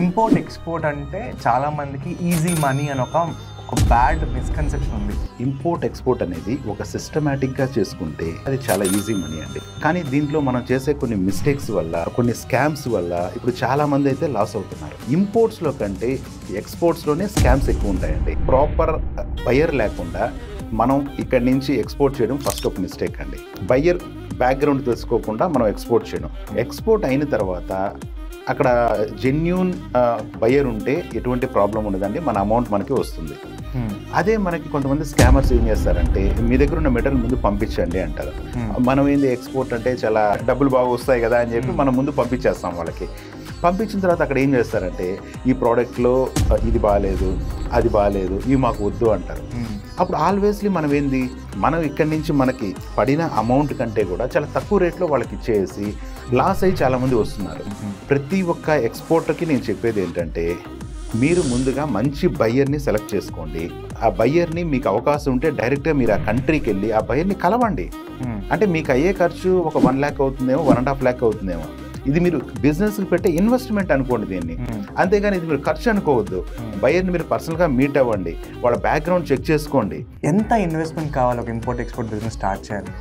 Import export అంటే చాలా మందికి ఈజీ మనీ అని ఒక బ్యాడ్ మిస్కన్సెప్షన్ ఉంది. ఇంపోర్ట్ ఎక్స్పోర్ట్ అనేది ఒక సిస్టమేటిక్గా చేసుకుంటే అది చాలా ఈజీ మనీ అండి. కానీ దీంట్లో మనం చేసే కొన్ని మిస్టేక్స్ వల్ల, కొన్ని స్కామ్స్ వల్ల ఇప్పుడు చాలా మంది అయితే లాస్ అవుతున్నారు. ఇంపోర్ట్స్లో కంటే ఎక్స్పోర్ట్స్లోనే స్కామ్స్ ఎక్కువ ఉంటాయండి. ప్రాపర్ బయర్ లేకుండా మనం ఇక్కడి నుంచి ఎక్స్పోర్ట్ చేయడం ఫస్ట్ ఒక మిస్టేక్ అండి. బయర్ బ్యాక్గ్రౌండ్ తెలుసుకోకుండా మనం ఎక్స్పోర్ట్ చేయడం. ఎక్స్పోర్ట్ అయిన తర్వాత అక్కడ జెన్యూన్ బయర్ ఉంటే ఎటువంటి ప్రాబ్లం ఉండదండి, మన అమౌంట్ మనకి వస్తుంది. అదే మనకి కొంతమంది స్కామర్స్ ఏం చేస్తారంటే, మీ దగ్గర ఉన్న మెటీరియల్ ముందు పంపించండి అంటారు. మనం ఏంది ఎక్స్పోర్ట్ అంటే చాలా డబ్బులు బాగా వస్తాయి కదా అని చెప్పి మనం ముందు పంపించేస్తాం వాళ్ళకి. పంపించిన తర్వాత అక్కడ ఏం చేస్తారంటే, ఈ ప్రోడక్ట్లో ఇది బాగాలేదు, అది బాగాలేదు, ఇవి మాకు వద్దు అంటారు. అప్పుడు ఆల్వేస్లీ మనం ఇక్కడి నుంచి మనకి పడిన అమౌంట్ కంటే కూడా చాలా తక్కువ రేట్లో వాళ్ళకి ఇచ్చేసి లాస్ అయ్యి చాలామంది వస్తున్నారు. ప్రతి ఒక్క ఎక్స్పోర్టర్కి నేను చెప్పేది ఏంటంటే, మీరు ముందుగా మంచి బయ్యర్ని సెలెక్ట్ చేసుకోండి. ఆ బయ్యర్ని మీకు అవకాశం ఉంటే డైరెక్ట్గా మీరు ఆ కంట్రీకి వెళ్ళి ఆ బయ్యర్ని కలవండి. అంటే మీకు అయ్యే ఖర్చు ఒక 1 lakh అవుతుందేమో, 1.5 lakh అవుతుందేమో. ఇది మీరు బిజినెస్కి పెట్టే ఇన్వెస్ట్మెంట్ అనుకోండి దీన్ని. అంతేగాని ఇది మీరు ఖర్చు అనుకోవద్దు. బయ్యర్ని మీరు పర్సనల్గా మీట్ అవ్వండి, వాళ్ళ బ్యాక్గ్రౌండ్ చెక్ చేసుకోండి. ఎంత ఇన్వెస్ట్మెంట్ కావాలి ఒక ఇంపోర్ట్ ఎక్స్పోర్ట్ బిజినెస్ స్టార్ట్ చేయాలి?